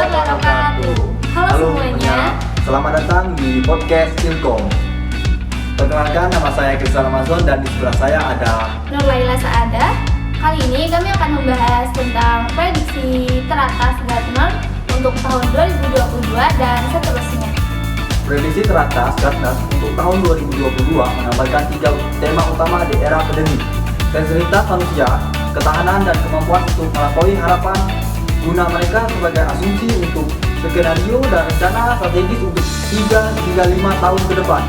wabarakatuh. Halo semuanya. Selamat datang di podcast Ilkom. Perkenalkan, nama saya Kristal Amazon dan di sebelah saya ada Nurlaila Saada. Kali ini kami akan membahas tentang prediksi teratas Gartner untuk tahun 2022 dan seterusnya. prediksi teratas Gartner untuk tahun 2022 menambahkan 3 tema utama di era pandemi: sensitivitas manusia, ketahanan dan kemampuan untuk melampaui harapan guna mereka sebagai asumsi untuk skenario dan rencana strategis untuk 3 hingga 5 tahun ke depan.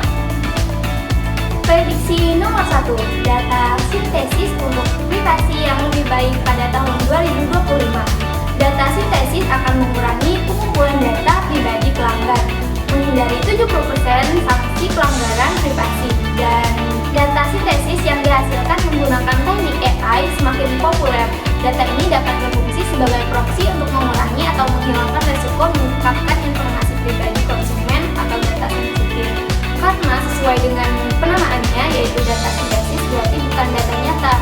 Prediksi nomor 1, data sintesis untuk privasi yang lebih baik pada tahun 2025. Data sintesis akan mengurangi pengumpulan data pribadi pelanggan, menghindari 70% sanksi pelanggaran privasi, dan data sintesis yang dihasilkan menggunakan teknik AI semakin populer. Data ini dapat berfungsi sebagai proksi untuk mengurangi atau menghilangkan resiko mengungkapkan informasi pribadi konsumen atau data sensitif. Karena sesuai dengan penamaannya, yaitu data sintesis, berarti bukan data nyata,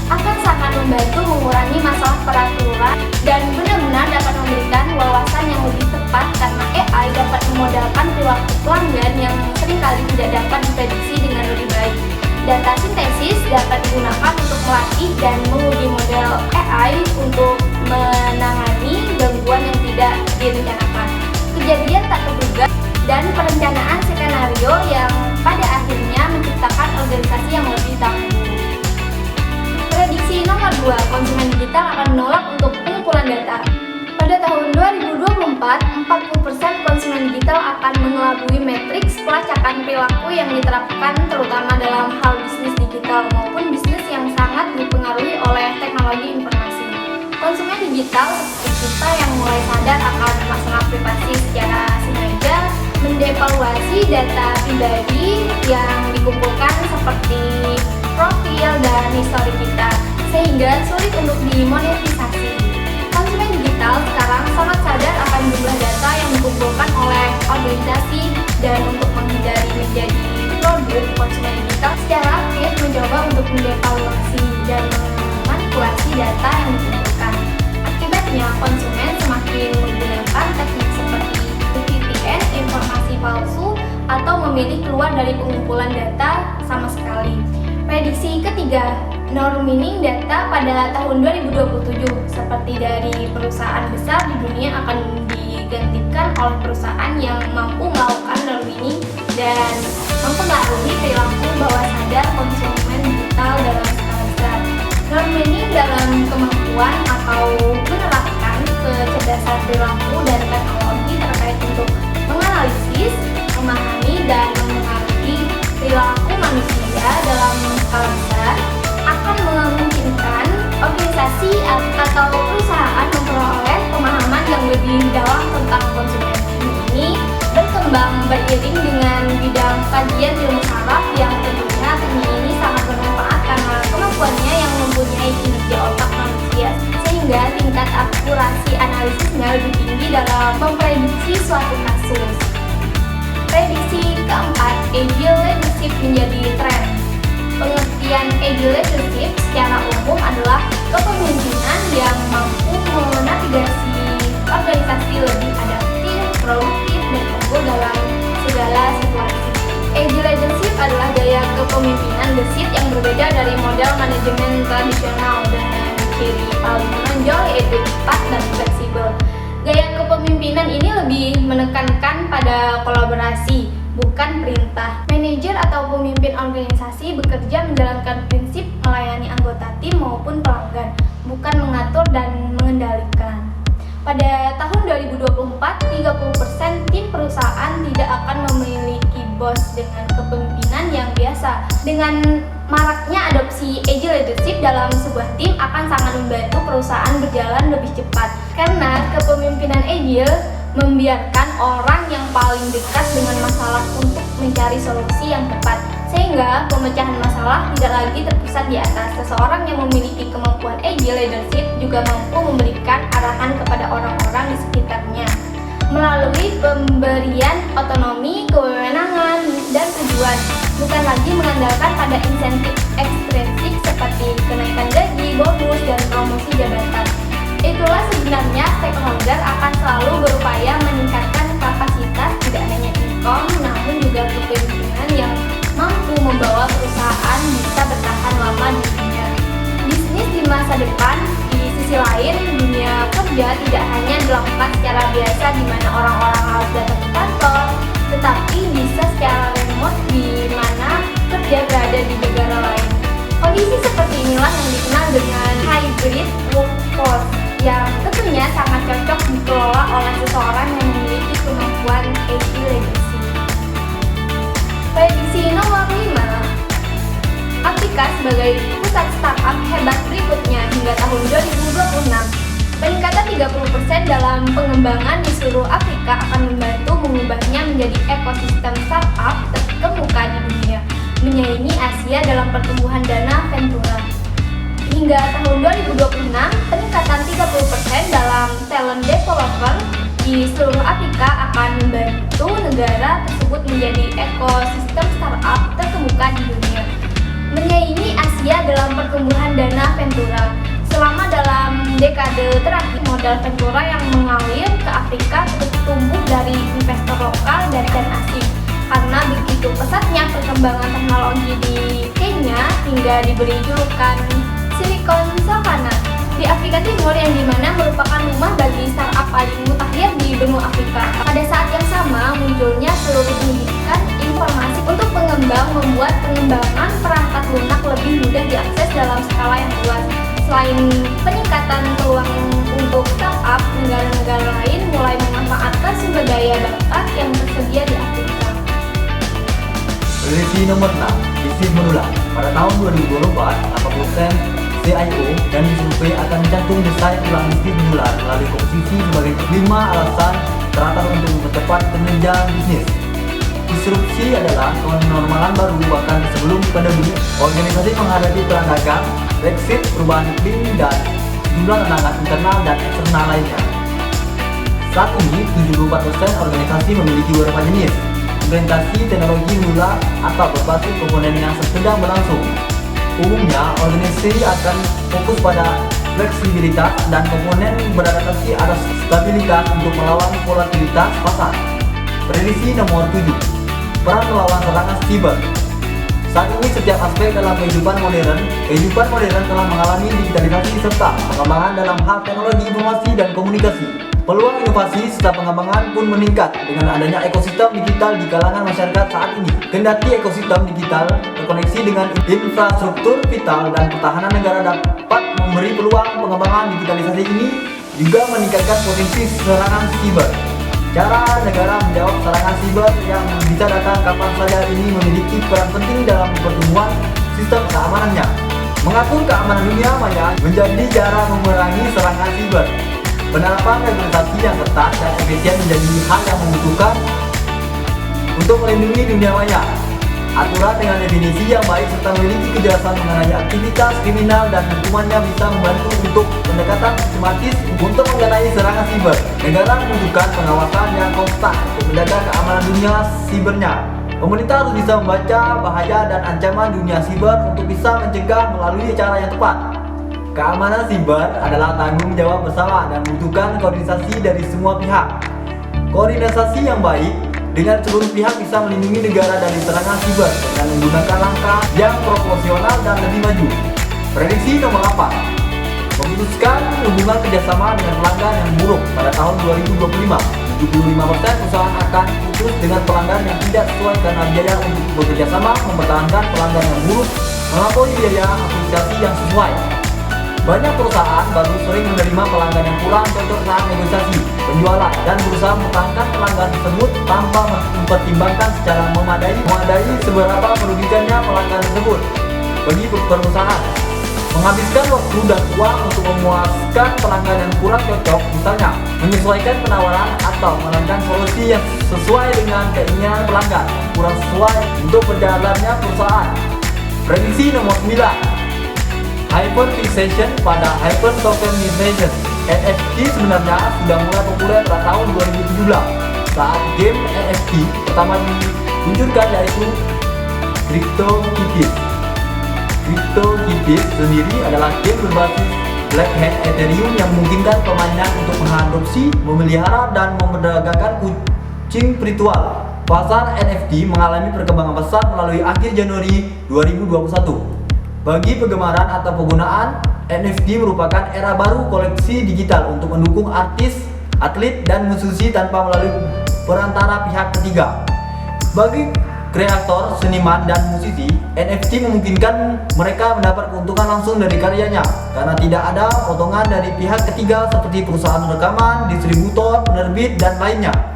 akan sangat membantu mengurangi masalah peraturan dan benar-benar dapat memberikan wawasan yang lebih tepat karena AI dapat memodalkan perilaku pelanggan yang seringkali tidak dapat diprediksi dengan lebih baik. Data sintesis dapat digunakan untuk melatih dan menguji model AI untuk menangani gangguan yang tidak direncanakan, kejadian tak terduga, dan perencanaan skenario yang pada akhirnya menciptakan organisasi yang lebih tangguh. Prediksi nomor 2, konsumen digital akan menolak untuk pengumpulan data. Pada tahun 2024, 40% konsumen digital akan mengelabui matriks pelacakan perilaku yang diterapkan terutama dalam hal bisnis digital maupun bisnis yang sangat dipengaruhi oleh teknologi informasi. Konsumen digital seperti kita yang mulai sadar akan masalah privasi secara sengaja mendevaluasi data pribadi yang dikumpulkan seperti profil dan histori kita, sehingga sulit untuk dimonetisasi. Konsumen digital sekarang sangat sadar akan jumlah data yang dikumpulkan oleh organisasi, dan untuk menghindari menjadi produk, konsumen digital secara aktif mencoba untuk mendevaluasi dan memanipulasi data yang dikumpulkan. Akibatnya, konsumen semakin menggunakan teknik seperti VPN, informasi palsu, atau memilih keluar dari pengumpulan data sama sekali. Prediksi ketiga, non-mining data pada tahun 2027 seperti dari perusahaan besar di dunia akan digantikan oleh perusahaan yang mampu melakukan non-mining dan mempengaruhi perilaku bawah sadar konsumen digital dalam skala besar. Non-mining dalam kemampuan atau menerapkan kecerdasan perilaku dan teknologi terkait untuk menganalisis, memahami, dan mempengaruhi perilaku manusia dalam skala besar akan memungkinkan organisasi atau perusahaan memperoleh pemahaman yang lebih dalam tentang konsumen. Ini berkembang beriring dengan bidang kajian ilmu saraf yang tentunya teknik ini sangat bermanfaat karena kemampuannya yang mempunyai kinerja otak manusia, sehingga tingkat akurasi analisisnya lebih tinggi dalam memprediksi suatu kasus. Prediksi keempat, agile leadership menjadi tren. Pengertian agile leadership secara umum adalah kepemimpinan yang mampu menavigasi organisasi lebih adaptif, produktif, dan unggul dalam segala situasi. Agile leadership adalah gaya kepemimpinan gesit yang berbeda dari model manajemen tradisional dengan ciri paling menonjol yaitu cepat dan fleksibel. Gaya kepemimpinan ini lebih menekankan pada kolaborasi, bukan perintah. Manajer atau pemimpin organisasi bekerja menjalankan prinsip melayani anggota tim maupun pelanggan, bukan mengatur dan mengendalikan. Pada tahun 2024, 30% tim perusahaan tidak akan memiliki bos dengan kepemimpinan yang biasa. Dengan maraknya adopsi agile leadership dalam sebuah tim akan sangat membantu perusahaan berjalan lebih cepat. Karena kepemimpinan agile membiarkan orang yang paling dekat dengan masalah untuk mencari solusi yang tepat, sehingga pemecahan masalah tidak lagi terpusat di atas. Seseorang yang memiliki kemampuan agile leadership juga mampu memberikan arahan kepada orang-orang di sekitarnya melalui pemberian otonomi, kewenangan, dan tujuan, bukan lagi mengandalkan pada insentif ekstrinsik seperti kenaikan gaji, bonus, dan promosi jabatan. Itulah sebenarnya stakeholder akan selalu tetapi bisa secara remote di mana kerja berada di negara lain. Kondisi seperti inilah yang dikenal dengan hybrid workforce, yang tentunya sangat cocok dikelola oleh seseorang yang memiliki kemampuan IT literacy. Prediksi nomor 5, Afrika sebagai pusat startup hebat berikutnya hingga tahun 2026. Peningkatan 30% dalam pengembangan di seluruh Afrika akan membantu mengubahnya menjadi ekosistem startup terkemuka di dunia, menyaingi Asia dalam pertumbuhan dana ventura. Hingga tahun 2026, peningkatan 30% dalam talent developer di seluruh Afrika akan membantu negara tersebut menjadi ekosistem startup terkemuka di dunia, menyaingi Asia dalam pertumbuhan dana ventura. Selama dalam dekade terakhir, modal ventura yang mengalir ke Afrika terus tumbuh dari investor lokal dan asing. Karena begitu pesatnya perkembangan teknologi di Kenya hingga diberi julukan Silicon Savannah di Afrika Timur, yang dimana merupakan rumah bagi startup paling mutakhir di benua Afrika. Pada saat yang sama, munculnya seluruh pendidikan informasi untuk pengembang membuat pengembangan perangkat lunak lebih mudah diakses dalam skala yang luas. Selain peningkatan peluang untuk startup, negara-negara lain mulai memanfaatkan sumber daya bakat yang tersedia di Afrika. Prediksi nomor 6, bisnis menular. Pada tahun 2024, 80% CIO dan disurvei akan mencantum desain ulang bisnis menular melalui komposisi sebagai 5 alasan teratas untuk mempercepat penunjang bisnis. Disrupsi adalah kenormalan baru, bahkan sebelum pandemi. Organisasi menghadapi perang dagang, Brexit, perubahan iklim, dan jumlah tantangan internal dan eksternal lainnya. Saat ini, 74% organisasi memiliki beberapa jenis implementasi teknologi menular atau berbasis komponen yang sedang berlangsung. Umumnya, organisasi akan fokus pada fleksibilitas dan komponen beradaptasi atas stabilitas untuk melawan volatilitas pasar. Prediksi nomor 7, perang melawan serangan siber. Saat ini setiap aspek dalam kehidupan modern telah mengalami digitalisasi serta pengembangan dalam hal teknologi informasi dan komunikasi. Peluang inovasi serta pengembangan pun meningkat dengan adanya ekosistem digital di kalangan masyarakat saat ini. Kendati ekosistem digital terkoneksi dengan infrastruktur vital dan pertahanan negara dapat memberi peluang pengembangan digitalisasi ini juga meningkatkan potensi serangan siber. Cara negara menjawab serangan siber yang bisa datang kapan saja ini memiliki peran penting dalam pertumbuhan sistem keamanannya. Mengatur keamanan dunia maya menjadi cara memerangi serangan siber. Penerapan regulasi yang ketat dan efisien menjadi hal yang membutuhkan untuk melindungi dunia maya. Aturan dengan definisi yang baik serta memiliki kejelasan mengenai aktivitas kriminal dan hukumannya bisa membantu untuk pendekatan sistematis untuk mengenai serangan siber. Negara membutuhkan pengawasan yang konstan untuk menjaga keamanan dunia sibernya. Pemerintah harus bisa membaca bahaya dan ancaman dunia siber untuk bisa mencegah melalui cara yang tepat. Keamanan siber adalah tanggung jawab bersama dan membutuhkan koordinasi dari semua pihak. Koordinasi yang baik dengan seluruh pihak bisa melindungi negara dari serangan siber dengan menggunakan langkah yang proporsional dan lebih maju. Prediksi nomor 8, memutuskan hubungan kerjasama dengan pelanggan yang buruk. Pada tahun 2025, 75% perusahaan akan putus dengan pelanggan yang tidak sesuai karena biaya untuk bekerjasama mempertahankan pelanggan yang buruk melampaui biaya apresiasi yang sesuai. Banyak perusahaan baru sering menerima pelanggan yang kurang cocok saat negosiasi penjualan dan berusaha mempertahankan pelanggan tersebut tanpa mempertimbangkan secara memadai seberapa merugikannya pelanggan tersebut. Bagi perusahaan, menghabiskan waktu dan uang untuk memuaskan pelanggan yang kurang cocok, misalnya menyesuaikan penawaran atau menawarkan solusi yang sesuai dengan keinginan pelanggan kurang sesuai untuk berjalannya perusahaan. Prediksi nomor 9, hyperfixation pada hypertokenization. NFT sebenarnya sudah mulai populer pada tahun 2017 saat game NFT pertama diluncurkan, yaitu CryptoKitties. CryptoKitties sendiri adalah game berbasis Black Hat Ethereum yang memungkinkan pemainnya untuk mengadopsi, memelihara, dan memperdagangkan kucing virtual. Pasar NFT mengalami perkembangan pesat melalui akhir Januari 2021. Bagi penggemar atau penggunaan, NFT merupakan era baru koleksi digital untuk mendukung artis, atlet, dan musisi tanpa melalui perantara pihak ketiga. Bagi kreator, seniman, dan musisi, NFT memungkinkan mereka mendapat keuntungan langsung dari karyanya karena tidak ada potongan dari pihak ketiga seperti perusahaan rekaman, distributor, penerbit, dan lainnya.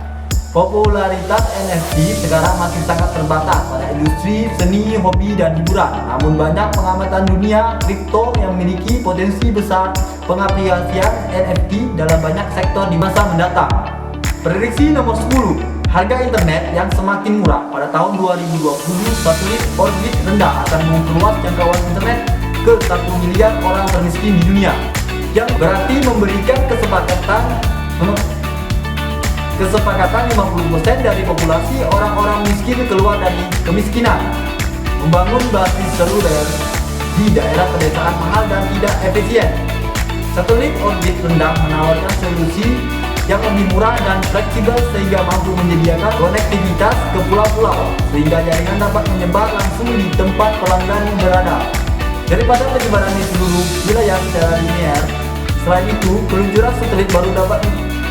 Popularitas NFT sekarang masih sangat terbatas pada industri seni, hobi, dan hiburan. Namun banyak pengamatan dunia kripto yang memiliki potensi besar pengaplikasian NFT dalam banyak sektor di masa mendatang. Prediksi nomor 10. Harga internet yang semakin murah. Pada tahun 2020, satelit orbit rendah akan memperluas jangkauan internet ke 1 miliar orang termiskin di dunia, yang berarti memberikan kesepakatan 50% dari populasi orang-orang miskin keluar dari kemiskinan. Membangun basis seluler di daerah pedesaan mahal dan tidak efisien. Satelit orbit rendah menawarkan solusi yang lebih murah dan fleksibel sehingga mampu menyediakan konektivitas ke pulau-pulau sehingga jaringan dapat menyebar langsung di tempat pelanggan berada daripada penyebaran di seluruh wilayah secara linear. Selain itu, peluncuran satelit baru dapat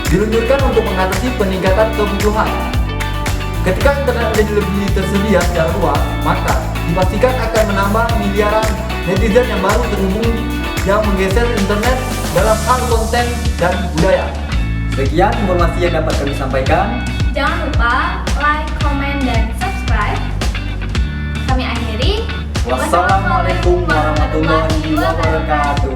diluncurkan untuk mengatasi peningkatan kebutuhan. Ketika internet menjadi lebih tersedia secara luas, maka dipastikan akan menambah miliaran netizen yang baru terhubung yang menggeser internet dalam hal konten dan budaya. Sekian informasi yang dapat kami sampaikan. Jangan lupa like, comment, dan subscribe. Kami akhiri. Wassalamualaikum warahmatullahi wabarakatuh.